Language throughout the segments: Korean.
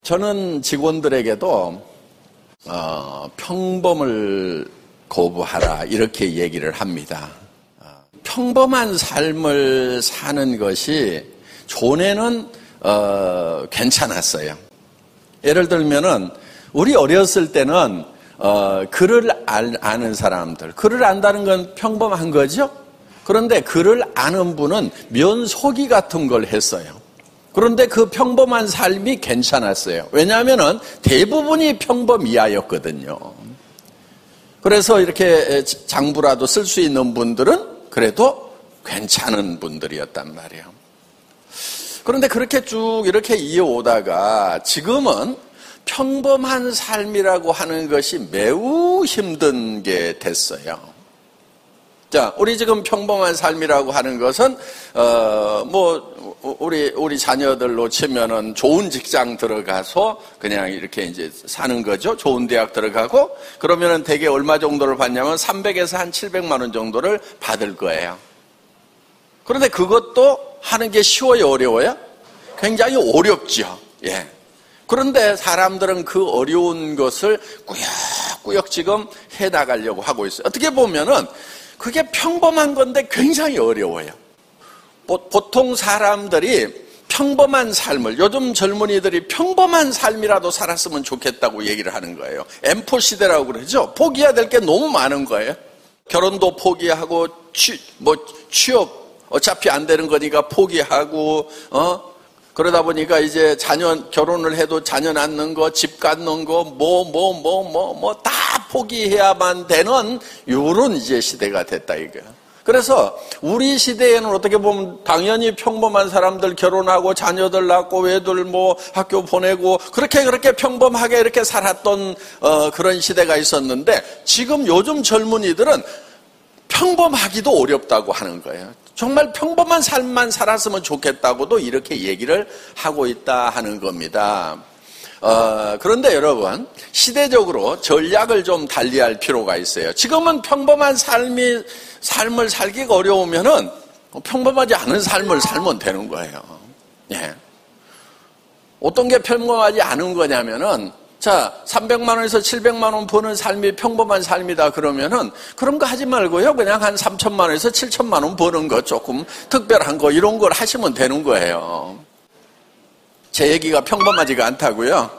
저는 직원들에게도 평범을 거부하라 이렇게 얘기를 합니다. 평범한 삶을 사는 것이 전에는 괜찮았어요. 예를 들면은 우리 어렸을 때는 글을 아는 사람들, 글을 안다는 건 평범한 거죠. 그런데 글을 아는 분은 면소기 같은 걸 했어요. 그런데 그 평범한 삶이 괜찮았어요. 왜냐하면은 대부분이 평범이하였거든요. 그래서 이렇게 장부라도 쓸 수 있는 분들은 그래도 괜찮은 분들이었단 말이에요. 그런데 그렇게 쭉 이렇게 이어오다가 지금은 평범한 삶이라고 하는 것이 매우 힘든 게 됐어요. 자, 우리 지금 평범한 삶이라고 하는 것은 우리 자녀들로 치면은 좋은 직장 들어가서 그냥 이렇게 이제 사는 거죠. 좋은 대학 들어가고 그러면은 대개 얼마 정도를 받냐면 300에서 한 700만 원 정도를 받을 거예요. 그런데 그것도 하는 게 쉬워요, 어려워요? 굉장히 어렵죠. 예. 그런데 사람들은 그 어려운 것을 꾸역꾸역 지금 해 나가려고 하고 있어요. 어떻게 보면은 그게 평범한 건데 굉장히 어려워요. 보통 사람들이 평범한 삶을, 요즘 젊은이들이 평범한 삶이라도 살았으면 좋겠다고 얘기를 하는 거예요. M4 시대라고 그러죠. 포기해야 될 게 너무 많은 거예요. 결혼도 포기하고 취업 어차피 안 되는 거니까 포기하고 그러다 보니까 이제 결혼을 해도 자녀 낳는 거, 집 갖는 거, 다 포기해야만 되는 요런 이제 시대가 됐다 이거야. 그래서 우리 시대에는 어떻게 보면 당연히 평범한 사람들 결혼하고 자녀들 낳고 외들 학교 보내고 그렇게 평범하게 이렇게 살았던 그런 시대가 있었는데 지금 요즘 젊은이들은 평범하기도 어렵다고 하는 거예요. 정말 평범한 삶만 살았으면 좋겠다고도 이렇게 얘기를 하고 있다 하는 겁니다. 그런데 여러분, 시대적으로 전략을 좀 달리할 필요가 있어요. 지금은 평범한 삶을 살기가 어려우면은 평범하지 않은 삶을 살면 되는 거예요. 예. 어떤 게 평범하지 않은 거냐면은, 자, 300만 원에서 700만 원 버는 삶이 평범한 삶이다 그러면은 그런 거 하지 말고요. 그냥 한 3천만 원에서 7천만 원 버는 거 조금 특별한 거 이런 걸 하시면 되는 거예요. 제 얘기가 평범하지가 않다고요?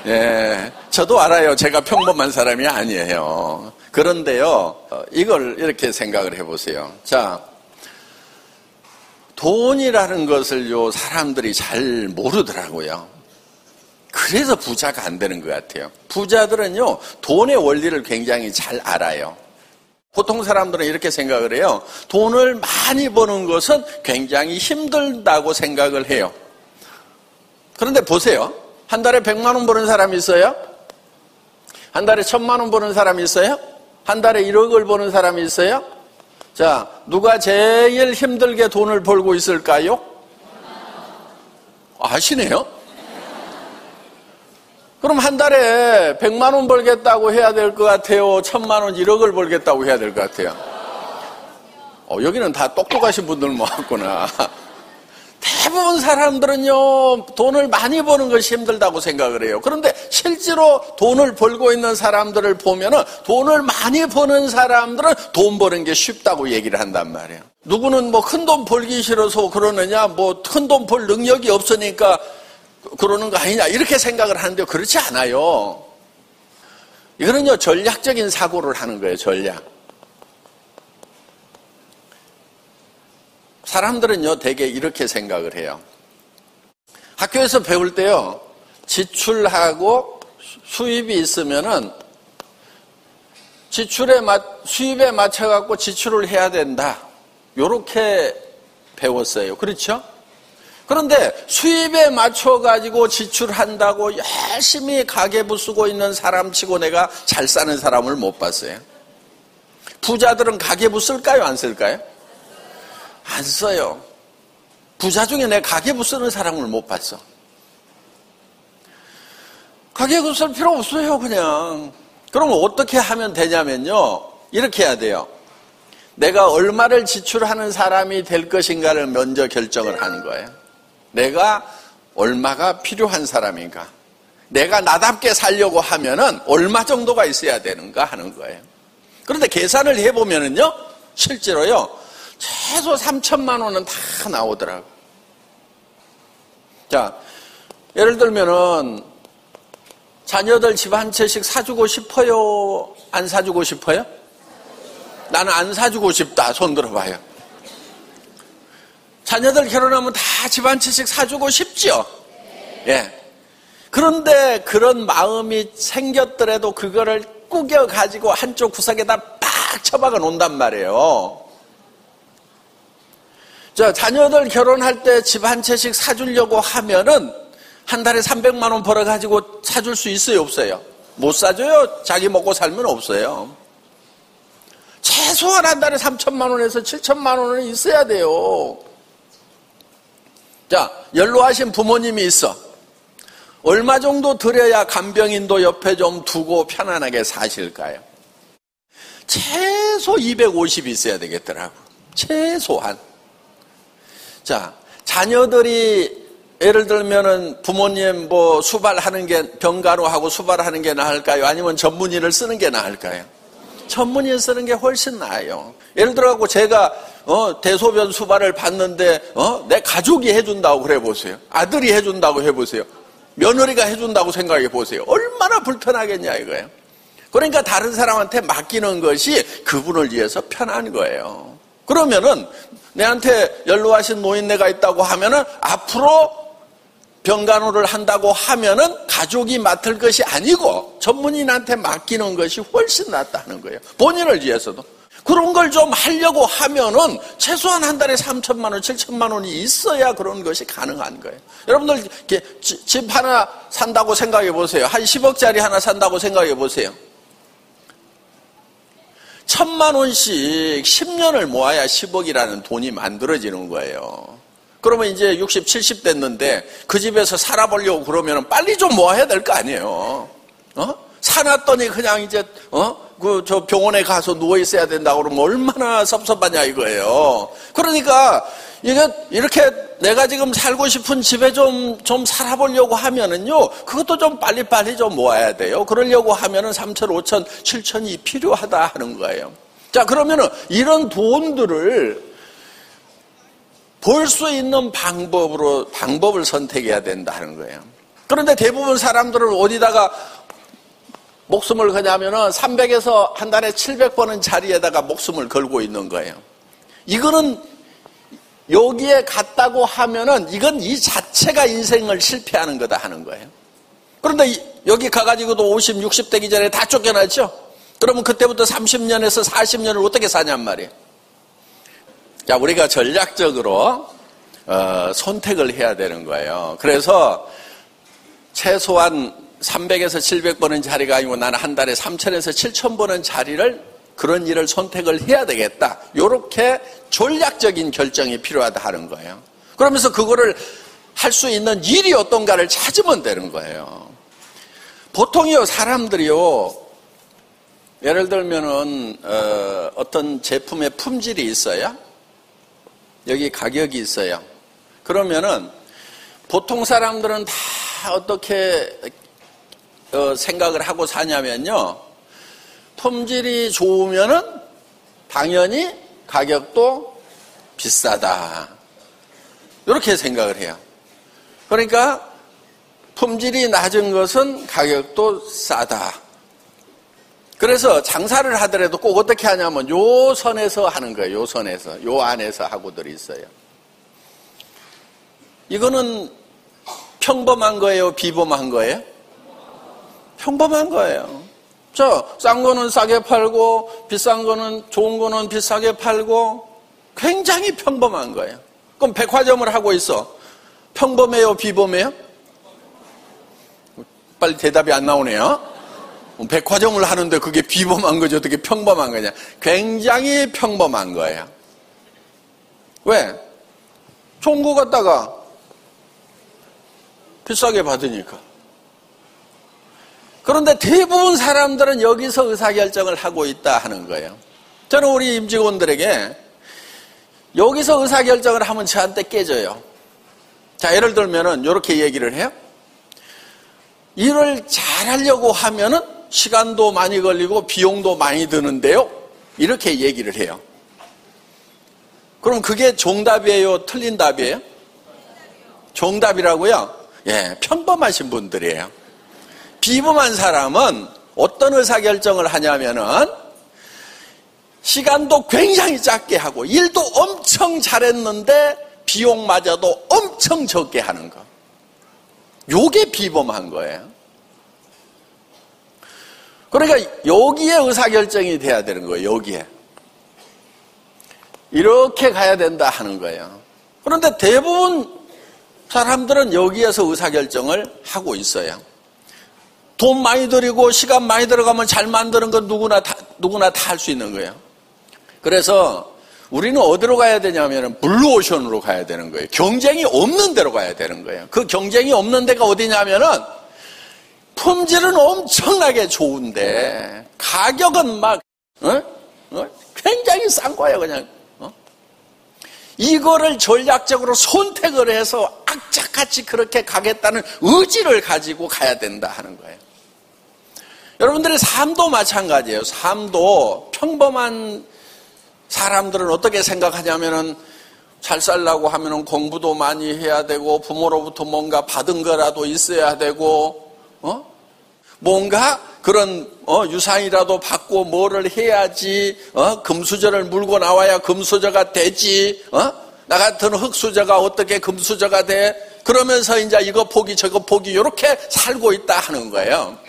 예. 저도 알아요. 제가 평범한 사람이 아니에요. 그런데요, 이걸 이렇게 생각을 해보세요. 자, 돈이라는 것을요, 사람들이 잘 모르더라고요. 그래서 부자가 안 되는 것 같아요. 부자들은요, 돈의 원리를 굉장히 잘 알아요. 보통 사람들은 이렇게 생각을 해요. 돈을 많이 버는 것은 굉장히 힘들다고 생각을 해요. 그런데 보세요. 한 달에 100만 원 버는 사람이 있어요? 한 달에 1000만 원 버는 사람이 있어요? 한 달에 1억을 버는 사람이 있어요? 자, 누가 제일 힘들게 돈을 벌고 있을까요? 아시네요? 그럼 한 달에 100만 원 벌겠다고 해야 될 것 같아요? 1000만 원, 1억을 벌겠다고 해야 될 것 같아요? 여기는 다 똑똑하신 분들 모았구나. 대부분 사람들은요, 돈을 많이 버는 것이 힘들다고 생각을 해요. 그런데 실제로 돈을 벌고 있는 사람들을 보면은 돈을 많이 버는 사람들은 돈 버는 게 쉽다고 얘기를 한단 말이에요. 누구는 큰 돈 벌기 싫어서 그러느냐, 큰 돈 벌 능력이 없으니까 그러는 거 아니냐, 이렇게 생각을 하는데 그렇지 않아요. 이거는요, 전략적인 사고를 하는 거예요, 전략. 사람들은요, 대개 이렇게 생각을 해요. 학교에서 배울 때요, 지출하고 수입이 있으면은 수입에 맞춰갖고 지출을 해야 된다. 요렇게 배웠어요. 그렇죠? 그런데 수입에 맞춰가지고 지출한다고 열심히 가계부 쓰고 있는 사람 치고 내가 잘 사는 사람을 못 봤어요. 부자들은 가계부 쓸까요? 안 쓸까요? 안 써요. 부자 중에 내 가계부 쓰는 사람을 못 봤어. 가계부 쓸 필요 없어요, 그냥. 그럼 어떻게 하면 되냐면요, 이렇게 해야 돼요. 내가 얼마를 지출하는 사람이 될 것인가를 먼저 결정을 하는 거예요. 내가 얼마가 필요한 사람인가. 내가 나답게 살려고 하면은 얼마 정도가 있어야 되는가 하는 거예요. 그런데 계산을 해보면은요, 실제로요, 최소 3천만 원은 다 나오더라고요. 자, 예를 들면은, 자녀들 집 한 채씩 사주고 싶어요? 안 사주고 싶어요? 나는 안 사주고 싶다. 손 들어봐요. 자녀들 결혼하면 다 집 한 채씩 사주고 싶죠? 예. 그런데 그런 마음이 생겼더라도 그거를 꾸겨가지고 한쪽 구석에다 빡 처박아 놓는단 말이에요. 자, 자녀들 결혼할 때 집 한 채씩 사주려고 하면은 한 달에 300만 원 벌어가지고 사줄 수 있어요, 없어요? 못 사줘요. 자기 먹고 살면 없어요. 최소한 한 달에 3천만 원에서 7천만 원은 있어야 돼요. 자, 연로하신 부모님이 있어. 얼마 정도 드려야 간병인도 옆에 좀 두고 편안하게 사실까요? 최소 250 있어야 되겠더라고. 최소한. 자, 자녀들이 예를 들면은 부모님 뭐 수발하는 게 병간호하고 수발하는 게 나을까요? 아니면 전문의를 쓰는 게 나을까요? 전문의 쓰는 게 훨씬 나아요. 예를 들어갖고 제가 대소변 수발을 받는데 내 가족이 해준다고 그래 보세요. 아들이 해준다고 해보세요. 며느리가 해준다고 생각해 보세요. 얼마나 불편하겠냐 이거예요. 그러니까 다른 사람한테 맡기는 것이 그분을 위해서 편한 거예요. 그러면은 내한테 연로하신 노인네가 있다고 하면은 앞으로 병간호를 한다고 하면은 가족이 맡을 것이 아니고 전문인한테 맡기는 것이 훨씬 낫다는 거예요. 본인을 위해서도. 그런 걸 좀 하려고 하면은 최소한 한 달에 3천만 원, 7천만 원이 있어야 그런 것이 가능한 거예요. 여러분들 집 하나 산다고 생각해 보세요. 한 10억짜리 하나 산다고 생각해 보세요. 1,000만 원씩 10년을 모아야 10억이라는 돈이 만들어지는 거예요. 그러면 이제 60, 70 됐는데 그 집에서 살아보려고 그러면 빨리 좀 모아야 될 거 아니에요. 사놨더니 그냥 이제 저 병원에 가서 누워 있어야 된다고 그러면 얼마나 섭섭하냐 이거예요. 그러니까 이게 이렇게 내가 지금 살고 싶은 집에 좀 살아보려고 하면은요, 그것도 좀 빨리빨리 좀 모아야 돼요. 그러려고 하면은 3천, 5천, 7천이 필요하다 하는 거예요. 자, 그러면은 이런 돈들을 볼 수 있는 방법을 선택해야 된다는 거예요. 그런데 대부분 사람들은 어디다가 목숨을 거냐면은 300에서 한 달에 700번은 자리에다가 목숨을 걸고 있는 거예요. 이거는 여기에 갔다고 하면은 이건 이 자체가 인생을 실패하는 거다 하는 거예요. 그런데 여기 가가지고도 50, 60 되기 전에 다 쫓겨났죠? 그러면 그때부터 30년에서 40년을 어떻게 사냔 말이에요. 자, 우리가 전략적으로 선택을 해야 되는 거예요. 그래서 최소한 300에서 700번은 자리가 아니고 나는 한 달에 3,000에서 7,000번은 자리를 그런 일을 선택을 해야 되겠다. 이렇게 전략적인 결정이 필요하다 하는 거예요. 그러면서 그거를 할 수 있는 일이 어떤가를 찾으면 되는 거예요. 보통이요, 사람들이요, 예를 들면은 어떤 제품의 품질이 있어요. 여기 가격이 있어요. 그러면은 보통 사람들은 다 어떻게 생각을 하고 사냐면요, 품질이 좋으면은 당연히 가격도 비싸다. 이렇게 생각을 해요. 그러니까 품질이 낮은 것은 가격도 싸다. 그래서 장사를 하더라도 꼭 어떻게 하냐면 요 선에서 하는 거예요. 요 선에서. 요 안에서 하고들 있어요. 이거는 평범한 거예요? 비범한 거예요? 평범한 거예요. 싼 거는 싸게 팔고 비싼 거는 좋은 거는 비싸게 팔고 굉장히 평범한 거예요. 그럼 백화점을 하고 있어. 평범해요? 비범해요? 빨리 대답이 안 나오네요. 백화점을 하는데 그게 비범한 거죠? 어떻게 평범한 거냐? 굉장히 평범한 거예요. 왜? 좋은 거 갖다가 비싸게 받으니까. 그런데 대부분 사람들은 여기서 의사결정을 하고 있다 하는 거예요. 저는 우리 임직원들에게 여기서 의사결정을 하면 저한테 깨져요. 자, 예를 들면은 이렇게 얘기를 해요. 일을 잘하려고 하면은 시간도 많이 걸리고 비용도 많이 드는데요. 이렇게 얘기를 해요. 그럼 그게 정답이에요? 틀린 답이에요? 정답이라고요? 예, 평범하신 분들이에요. 비범한 사람은 어떤 의사결정을 하냐면은 시간도 굉장히 짧게 하고 일도 엄청 잘했는데 비용마저도 엄청 적게 하는 거. 요게 비범한 거예요. 그러니까 여기에 의사결정이 돼야 되는 거예요. 여기에. 이렇게 가야 된다 하는 거예요. 그런데 대부분 사람들은 여기에서 의사결정을 하고 있어요. 돈 많이 들이고 시간 많이 들어가면 잘 만드는 건 누구나 다 할 수 있는 거예요. 그래서 우리는 어디로 가야 되냐면 블루오션으로 가야 되는 거예요. 경쟁이 없는 데로 가야 되는 거예요. 그 경쟁이 없는 데가 어디냐면은 품질은 엄청나게 좋은데 가격은 막 굉장히 싼 거예요. 그냥 이거를 전략적으로 선택을 해서 악착같이 그렇게 가겠다는 의지를 가지고 가야 된다 하는 거예요. 여러분들의 삶도 마찬가지예요. 삶도 평범한 사람들은 어떻게 생각하냐면은 잘 살려고 하면은 공부도 많이 해야 되고 부모로부터 뭔가 받은 거라도 있어야 되고 뭔가 그런 유산이라도 받고 뭐를 해야지 금수저를 물고 나와야 금수저가 되지 나 같은 흙수저가 어떻게 금수저가 돼? 그러면서 이제 이거 포기 저거 포기 이렇게 살고 있다 하는 거예요.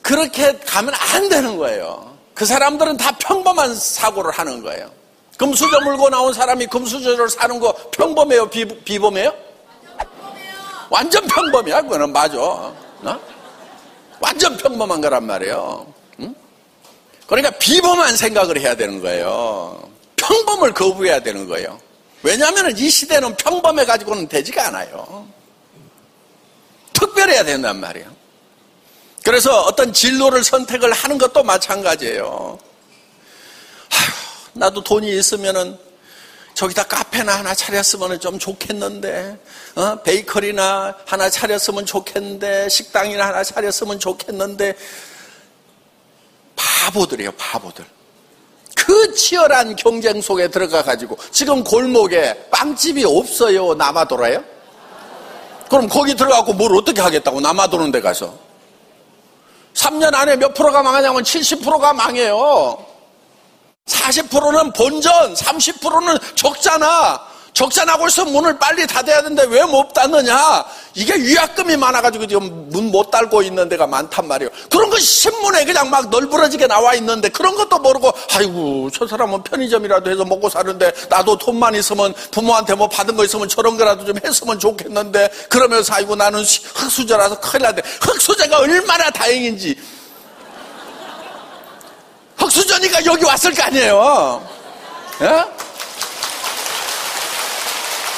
그렇게 가면 안 되는 거예요. 그 사람들은 다 평범한 사고를 하는 거예요. 금수저 물고 나온 사람이 금수저를 사는 거 평범해요? 비범해요? 완전 평범이야. 그거는 맞아. 완전 평범한 거란 말이에요. 그러니까 비범한 생각을 해야 되는 거예요. 평범을 거부해야 되는 거예요. 왜냐하면 이 시대는 평범해가지고는 되지가 않아요. 특별해야 된단 말이에요. 그래서 어떤 진로를 선택을 하는 것도 마찬가지예요. 나도 돈이 있으면은 저기다 카페나 하나 차렸으면 좀 좋겠는데, 베이커리나 하나 차렸으면 좋겠는데, 식당이나 하나 차렸으면 좋겠는데, 바보들이에요, 바보들. 그 치열한 경쟁 속에 들어가가지고, 지금 골목에 빵집이 없어요, 남아돌아요? 그럼 거기 들어가고 뭘 어떻게 하겠다고, 남아도는 데 가서. 3년 안에 몇 프로가 망하냐면 70%가 망해요. 40%는 본전, 30%는 적자나. 적자 나고 있으면 문을 빨리 닫아야 되는데 왜 못 닫느냐? 이게 위약금이 많아가지고 지금 문 못 닫고 있는 데가 많단 말이에요. 그런 거 신문에 그냥 막 널브러지게 나와 있는데 그런 것도 모르고 아이고 저 사람은 편의점이라도 해서 먹고 사는데 나도 돈만 있으면 부모한테 뭐 받은 거 있으면 저런 거라도 좀 했으면 좋겠는데 그러면서 아이고 나는 흙수저라서 큰일 났네. 흙수저가 얼마나 다행인지. 흙수저니까 여기 왔을 거 아니에요. 예?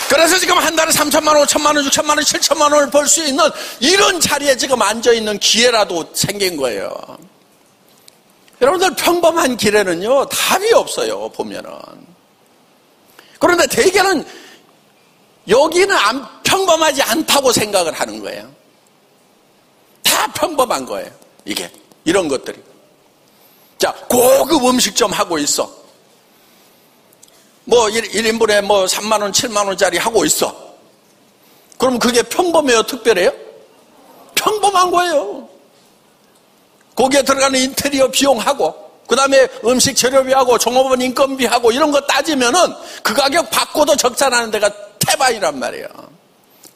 그래서 지금 한 달에 3천만 원, 5천만 원, 6천만 원, 7천만 원을 벌 수 있는 이런 자리에 지금 앉아있는 기회라도 생긴 거예요. 여러분들 평범한 길에는요 답이 없어요. 보면은. 그런데 대개는 여기는 평범하지 않다고 생각을 하는 거예요. 다 평범한 거예요. 이게 이런 것들이. 자, 고급 음식점 하고 있어. 뭐 1인분에 뭐 3만 원, 7만 원짜리 하고 있어. 그럼 그게 평범해요? 특별해요? 평범한 거예요. 거기에 들어가는 인테리어 비용하고 그 다음에 음식 재료비하고 종업원 인건비하고 이런 거 따지면은 그 가격 받고도 적자나는 데가 태반이란 말이에요.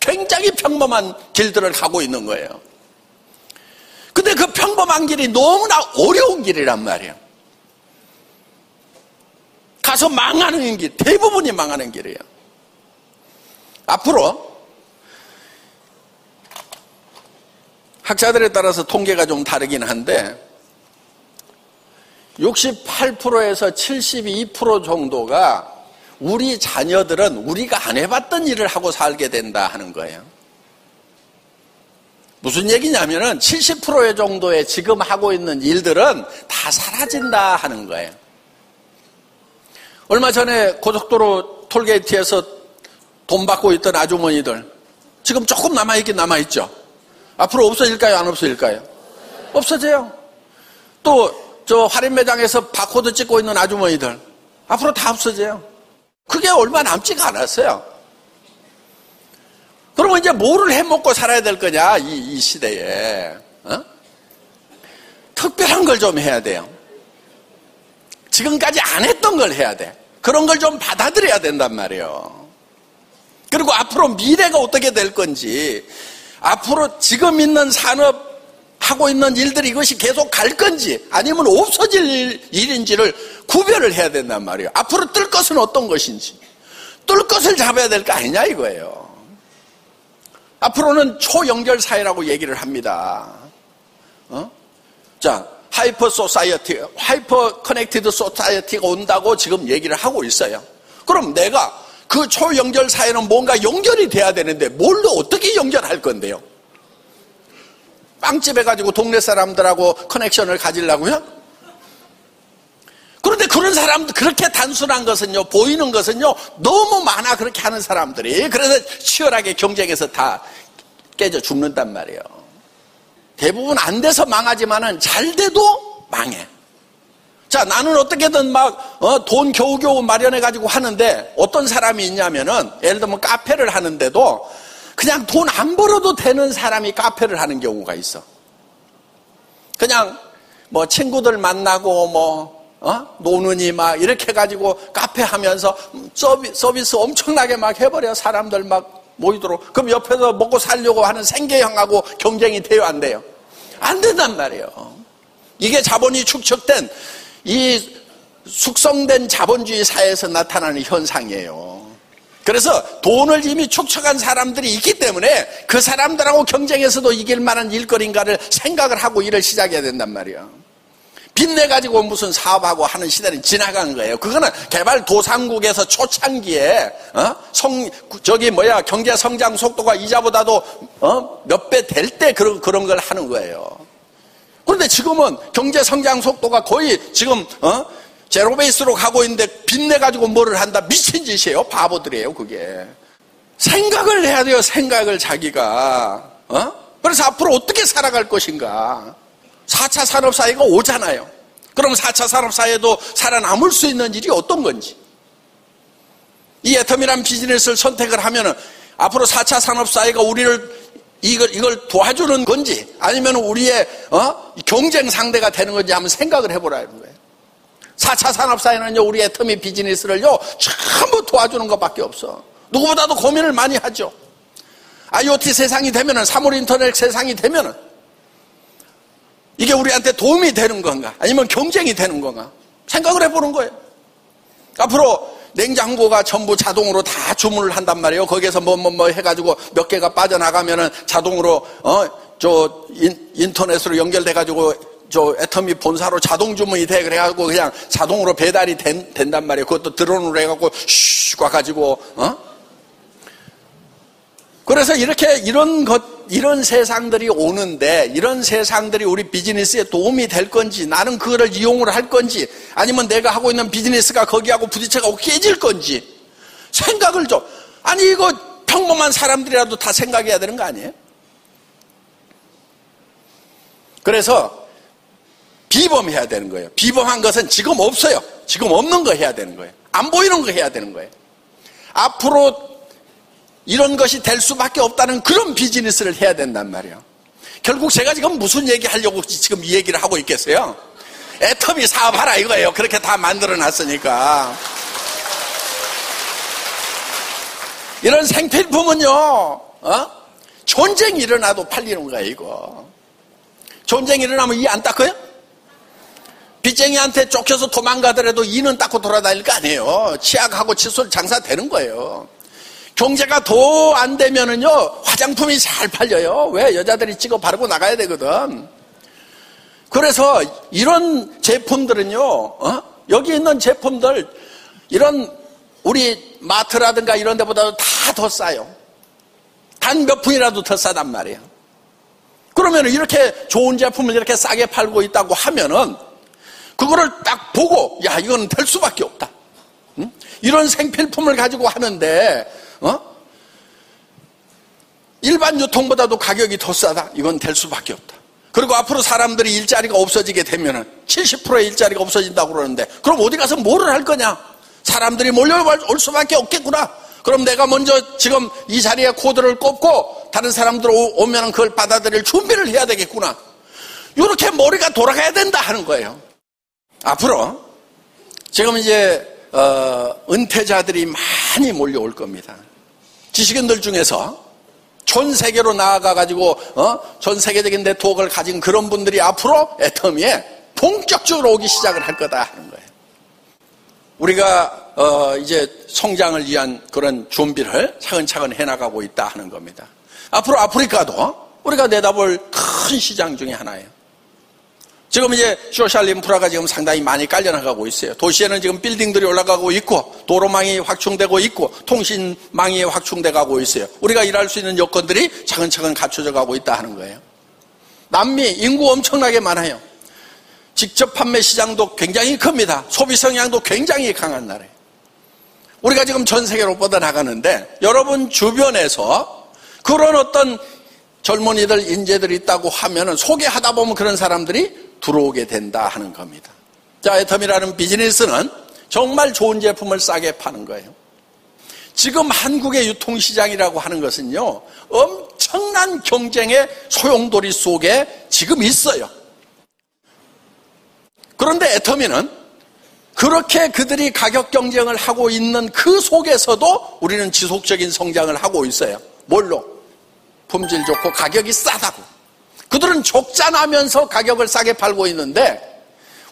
굉장히 평범한 길들을 가고 있는 거예요. 근데 그 평범한 길이 너무나 어려운 길이란 말이에요. 가서 망하는 길, 대부분이 망하는 길이에요. 앞으로 학자들에 따라서 통계가 좀 다르긴 한데 68%에서 72% 정도가 우리 자녀들은 우리가 안 해봤던 일을 하고 살게 된다 하는 거예요. 무슨 얘기냐면은 70% 정도의 지금 하고 있는 일들은 다 사라진다 하는 거예요. 얼마 전에 고속도로 톨게이트에서 돈 받고 있던 아주머니들 지금 조금 남아있긴 남아있죠. 앞으로 없어질까요? 안 없어질까요? 없어져요. 또 저 할인 매장에서 바코드 찍고 있는 아주머니들 앞으로 다 없어져요. 그게 얼마 남지가 않았어요. 그러면 이제 뭐를 해먹고 살아야 될 거냐, 이 시대에. 특별한 걸 좀 해야 돼요. 지금까지 안 했던 걸 해야 돼. 그런 걸 좀 받아들여야 된단 말이에요. 그리고 앞으로 미래가 어떻게 될 건지, 앞으로 지금 있는 산업, 하고 있는 일들이 이것이 계속 갈 건지 아니면 없어질 일인지를 구별을 해야 된단 말이에요. 앞으로 뜰 것은 어떤 것인지. 뜰 것을 잡아야 될 거 아니냐 이거예요. 앞으로는 초연결 사회라고 얘기를 합니다. 자, 하이퍼 소사이어티, 하이퍼 커넥티드 소사이어티가 온다고 지금 얘기를 하고 있어요. 그럼 내가 그 초연결 사회는 뭔가 연결이 돼야 되는데 뭘로 어떻게 연결할 건데요? 빵집 해가지고 동네 사람들하고 커넥션을 가지려고요? 그런데 그런 사람들, 그렇게 단순한 것은요, 보이는 것은요, 너무 많아, 그렇게 하는 사람들이. 그래서 치열하게 경쟁해서 다 깨져 죽는단 말이에요. 대부분 안 돼서 망하지만은 잘 돼도 망해. 자, 나는 어떻게든 돈 겨우겨우 마련해가지고 하는데 어떤 사람이 있냐면은, 예를 들면 카페를 하는데도 그냥 돈 안 벌어도 되는 사람이 카페를 하는 경우가 있어. 그냥 친구들 만나고 노느니 이렇게 해가지고 카페 하면서 서비스 엄청나게 해버려. 사람들 모이도록. 그럼 옆에서 먹고 살려고 하는 생계형하고 경쟁이 돼요, 안 돼요? 안 된단 말이에요. 이게 자본이 축적된 이 숙성된 자본주의 사회에서 나타나는 현상이에요. 그래서 돈을 이미 축적한 사람들이 있기 때문에 그 사람들하고 경쟁해서도 이길 만한 일거리인가를 생각을 하고 일을 시작해야 된단 말이에요. 빚내가지고 무슨 사업하고 하는 시대는 지나간 거예요. 그거는 개발도상국에서 초창기에 경제 성장 속도가 이자보다도 몇 배 될 때 그런 걸 하는 거예요. 그런데 지금은 경제 성장 속도가 거의 지금 제로베이스로 가고 있는데 빚내가지고 뭐를 한다? 미친 짓이에요. 바보들이에요, 그게. 생각을 해야 돼요, 생각을 자기가. 그래서 앞으로 어떻게 살아갈 것인가. 4차 산업사회가 오잖아요. 그럼 4차 산업사회도 살아남을 수 있는 일이 어떤 건지. 이 애텀이란 비즈니스를 선택을 하면은 앞으로 4차 산업사회가 우리를 이걸 도와주는 건지 아니면 우리의 경쟁 상대가 되는 건지 한번 생각을 해보라는 거예요. 4차 산업사회는요, 우리 애터미 비즈니스를요, 전부 도와주는 것밖에 없어. 누구보다도 고민을 많이 하죠. IoT 세상이 되면은, 사물 인터넷 세상이 되면은, 이게 우리한테 도움이 되는 건가? 아니면 경쟁이 되는 건가? 생각을 해보는 거예요. 앞으로 냉장고가 전부 자동으로 다 주문을 한단 말이에요. 거기에서 해가지고 몇 개가 빠져나가면은 자동으로, 인터넷으로 연결돼가지고 애터미 본사로 자동 주문이 돼. 그래가지고 그냥 자동으로 배달이 된단 말이에요. 그것도 드론으로 해갖고 슉 와가지고, 그래서 이런 세상들이 오는데, 이런 세상들이 우리 비즈니스에 도움이 될 건지, 나는 그거를 이용을 할 건지, 아니면 내가 하고 있는 비즈니스가 거기하고 부딪혀가고 깨질 건지, 생각을 좀, 아니, 이거 평범한 사람들이라도 다 생각해야 되는 거 아니에요? 그래서, 비범해야 되는 거예요. 비범한 것은 지금 없어요. 지금 없는 거 해야 되는 거예요. 안 보이는 거 해야 되는 거예요. 앞으로 이런 것이 될 수밖에 없다는 그런 비즈니스를 해야 된단 말이에요. 결국 제가 지금 무슨 얘기 하려고 지금 이 얘기를 하고 있겠어요? 애터미 사업하라 이거예요. 그렇게 다 만들어 놨으니까. 이런 생필품은요, 전쟁이 일어나도 팔리는 거예요, 이거. 전쟁이 일어나면 이 안 닦아요? 빚쟁이한테 쫓겨서 도망가더라도 이는 닦고 돌아다닐 거 아니에요. 치약하고 칫솔 장사 되는 거예요. 경제가 더 안 되면은요, 화장품이 잘 팔려요. 왜? 여자들이 찍어 바르고 나가야 되거든. 그래서 이런 제품들은요, 여기 있는 제품들, 이런 우리 마트라든가 이런 데보다도 다 더 싸요. 단 몇 푼이라도 더 싸단 말이에요. 그러면 이렇게 좋은 제품을 이렇게 싸게 팔고 있다고 하면은, 그거를 딱 보고, 야, 이건 될 수밖에 없다. 이런 생필품을 가지고 하는데, 일반 유통보다도 가격이 더 싸다. 이건 될 수밖에 없다. 그리고 앞으로 사람들이 일자리가 없어지게 되면은 70%의 일자리가 없어진다고 그러는데 그럼 어디 가서 뭐를 할 거냐? 사람들이 몰려올 수밖에 없겠구나. 그럼 내가 먼저 지금 이 자리에 코드를 꼽고 다른 사람들 오면 그걸 받아들일 준비를 해야 되겠구나. 이렇게 머리가 돌아가야 된다 하는 거예요. 앞으로 지금 이제 은퇴자들이 많이 몰려올 겁니다. 지식인들 중에서 전 세계로 나아가가지고 전 세계적인 네트워크를 가진 그런 분들이 앞으로 애터미에 본격적으로 오기 시작을 할 거다 하는 거예요. 우리가 이제 성장을 위한 그런 준비를 차근차근 해나가고 있다 하는 겁니다. 앞으로 아프리카도 우리가 내다볼 큰 시장 중에 하나예요. 지금 이제 소셜 인프라가 지금 상당히 많이 깔려나가고 있어요. 도시에는 지금 빌딩들이 올라가고 있고 도로망이 확충되고 있고 통신망이 확충돼 가고 있어요. 우리가 일할 수 있는 여건들이 차근차근 갖춰져 가고 있다 하는 거예요. 남미 인구 엄청나게 많아요. 직접 판매 시장도 굉장히 큽니다. 소비 성향도 굉장히 강한 나라예요. 우리가 지금 전 세계로 뻗어나가는데 여러분 주변에서 그런 어떤 젊은이들 인재들이 있다고 하면은 소개하다 보면 그런 사람들이 들어오게 된다 하는 겁니다. 자, 애터미라는 비즈니스는 정말 좋은 제품을 싸게 파는 거예요. 지금 한국의 유통시장이라고 하는 것은요, 엄청난 경쟁의 소용돌이 속에 지금 있어요. 그런데 애터미는 그렇게 그들이 가격 경쟁을 하고 있는 그 속에서도 우리는 지속적인 성장을 하고 있어요. 뭘로? 품질 좋고 가격이 싸다고. 그들은 적자 나면서 가격을 싸게 팔고 있는데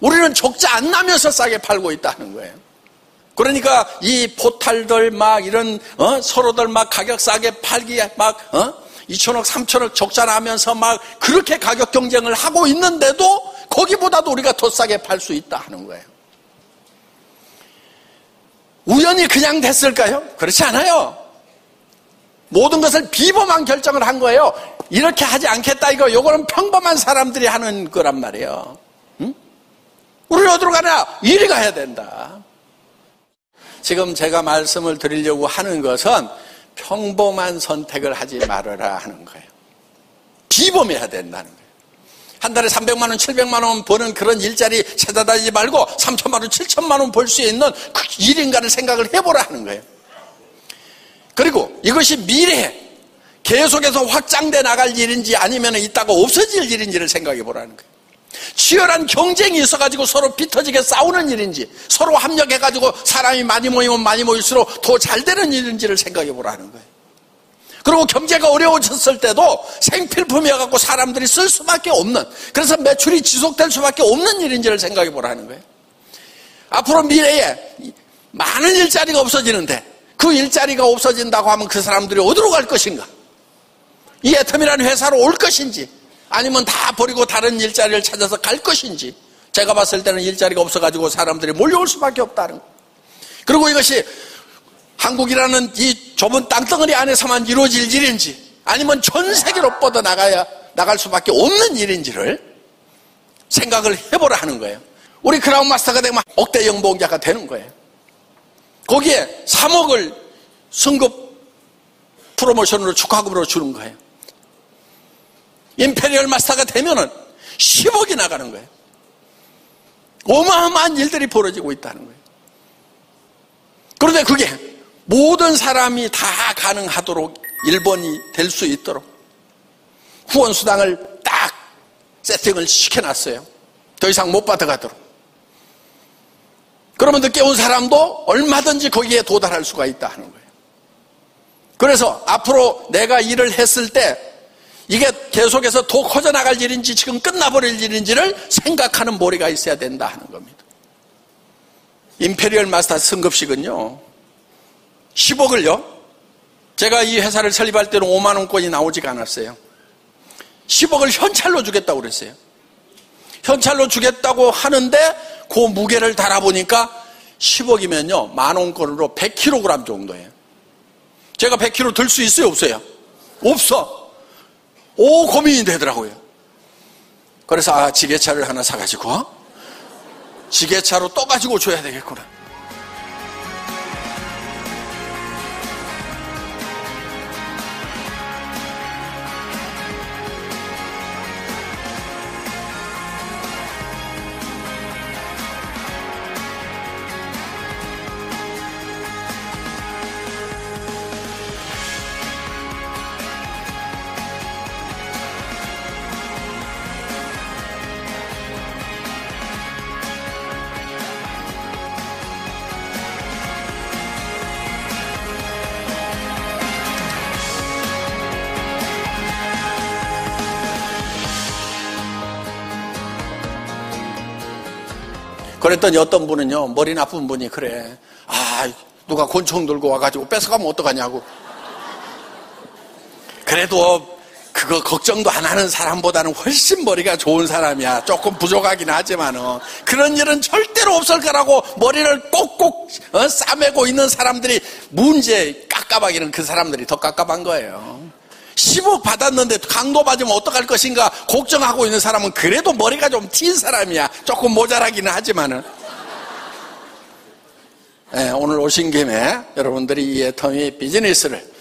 우리는 적자 안 나면서 싸게 팔고 있다는 거예요. 그러니까 이 포탈들 막 이런 서로들 막 가격 싸게 팔기에 막 2천억 3천억 적자 나면서 막 그렇게 가격 경쟁을 하고 있는데도 거기보다도 우리가 더 싸게 팔 수 있다 하는 거예요. 우연히 그냥 됐을까요? 그렇지 않아요. 모든 것을 비범한 결정을 한 거예요. 이렇게 하지 않겠다 이거. 요거는 평범한 사람들이 하는 거란 말이에요. 응? 우리는 어디로 가냐? 이리 가야 된다. 지금 제가 말씀을 드리려고 하는 것은 평범한 선택을 하지 말아라 하는 거예요. 비범해야 된다는 거예요. 한 달에 300만 원, 700만 원 버는 그런 일자리 찾아다니지 말고 3천만 원, 7천만 원 벌 수 있는 그 일인가를 생각을 해보라 하는 거예요. 그리고 이것이 미래에 계속해서 확장돼 나갈 일인지 아니면 이따가 없어질 일인지를 생각해 보라는 거예요. 치열한 경쟁이 있어가지고 서로 비터지게 싸우는 일인지 서로 합력해가지고 사람이 많이 모이면 많이 모일수록 더 잘 되는 일인지를 생각해 보라는 거예요. 그리고 경제가 어려워졌을 때도 생필품이어갖고 사람들이 쓸 수밖에 없는, 그래서 매출이 지속될 수밖에 없는 일인지를 생각해 보라는 거예요. 앞으로 미래에 많은 일자리가 없어지는데 그 일자리가 없어진다고 하면 그 사람들이 어디로 갈 것인가? 이 애터미라는 회사로 올 것인지 아니면 다 버리고 다른 일자리를 찾아서 갈 것인지, 제가 봤을 때는 일자리가 없어가지고 사람들이 몰려올 수밖에 없다는 거예요. 그리고 이것이 한국이라는 이 좁은 땅덩어리 안에서만 이루어질 일인지 아니면 전 세계로 나갈 수밖에 없는 일인지를 생각을 해보라 하는 거예요. 우리 크라운 마스터가 되면 억대 연봉자가 되는 거예요. 거기에 3억을 승급 프로모션으로 축하금으로 주는 거예요. 임페리얼 마스터가 되면은 10억이 나가는 거예요. 어마어마한 일들이 벌어지고 있다는 거예요. 그런데 그게 모든 사람이 다 가능하도록 1번이 될 수 있도록 후원수당을 딱 세팅을 시켜놨어요. 더 이상 못 받아가도록. 그러면 늦게 온 사람도 얼마든지 거기에 도달할 수가 있다 하는 거예요. 그래서 앞으로 내가 일을 했을 때 이게 계속해서 더 커져나갈 일인지 지금 끝나버릴 일인지를 생각하는 머리가 있어야 된다 하는 겁니다. 임페리얼 마스터 승급식은요 10억을요 제가 이 회사를 설립할 때는 5만 원권이 나오지가 않았어요. 10억을 현찰로 주겠다고 그랬어요. 현찰로 주겠다고 하는데 그 무게를 달아보니까 10억이면요 10,000원권으로 100kg 정도예요. 제가 100kg 들 수 있어요 없어요? 없어. 고민이 되더라고요. 그래서 지게차를 하나 사가지고 지게차로 떠가지고 줘야 되겠구나. 그랬더니 어떤 분은요, 머리 나쁜 분이 그래. 누가 권총 들고 와가지고 뺏어가면 어떡하냐고. 그래도 그거 걱정도 안 하는 사람보다는 훨씬 머리가 좋은 사람이야. 조금 부족하긴 하지만은 그런 일은 절대로 없을 거라고 머리를 꼭꼭 싸매고 있는 사람들이 문제 깝깝하기는 그 사람들이 더 깝깝한 거예요. 10억 받았는데 강도 맞으면 어떡할 것인가 걱정하고 있는 사람은 그래도 머리가 좀 튄 사람이야. 조금 모자라기는 하지만은. 네, 오늘 오신 김에 여러분들이 이 애터미 비즈니스를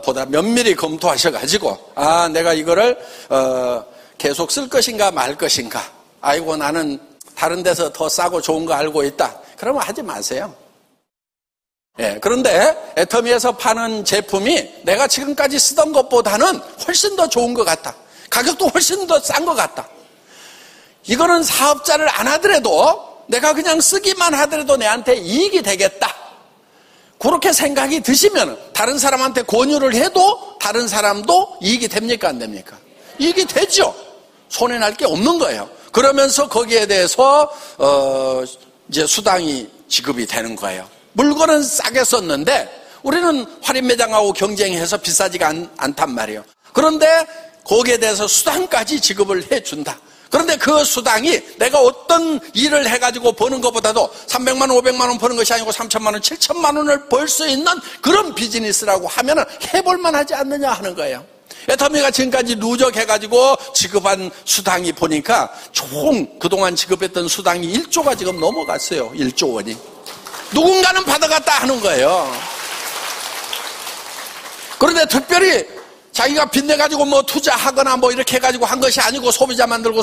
보다 면밀히 검토하셔가지고 내가 이거를 계속 쓸 것인가 말 것인가. 아이고 나는 다른 데서 더 싸고 좋은 거 알고 있다. 그러면 하지 마세요. 예, 그런데 애터미에서 파는 제품이 내가 지금까지 쓰던 것보다는 훨씬 더 좋은 것 같다. 가격도 훨씬 더 싼 것 같다. 이거는 사업자를 안 하더라도 내가 그냥 쓰기만 하더라도 내한테 이익이 되겠다. 그렇게 생각이 드시면 다른 사람한테 권유를 해도 다른 사람도 이익이 됩니까 안 됩니까? 이익이 되죠. 손해날 게 없는 거예요. 그러면서 거기에 대해서 이제 수당이 지급이 되는 거예요. 물건은 싸게 썼는데 우리는 할인 매장하고 경쟁해서 비싸지가 않단 말이에요. 그런데 거기에 대해서 수당까지 지급을 해준다. 그런데 그 수당이 내가 어떤 일을 해가지고 버는 것보다도 300만 원, 500만 원 버는 것이 아니고 3천만 원, 7천만 원을 벌 수 있는 그런 비즈니스라고 하면은 해볼만 하지 않느냐 하는 거예요. 애터미가 지금까지 누적해가지고 지급한 수당이 보니까 총 그동안 지급했던 수당이 1조가 지금 넘어갔어요. 1조 원이. 누군가는 받아갔다 하는 거예요. 그런데 특별히 자기가 빚내가지고 뭐 투자하거나 뭐 이렇게 해가지고 한 것이 아니고 소비자 만들고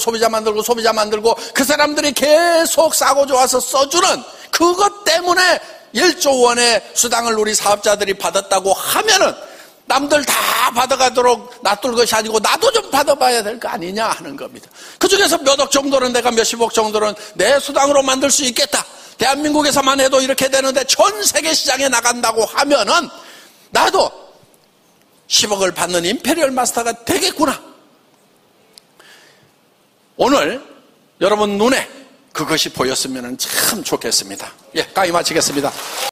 그 사람들이 계속 싸고 좋아서 써주는 그것 때문에 1조 원의 수당을 우리 사업자들이 받았다고 하면은 남들 다 받아가도록 놔둘 것이 아니고 나도 좀 받아봐야 될 거 아니냐 하는 겁니다. 그 중에서 몇 억 정도는 내가 몇십억 정도는 내 수당으로 만들 수 있겠다. 대한민국에서만 해도 이렇게 되는데 전 세계 시장에 나간다고 하면은 나도 10억을 받는 임페리얼 마스터가 되겠구나. 오늘 여러분 눈에 그것이 보였으면 참 좋겠습니다. 예, 강의 마치겠습니다.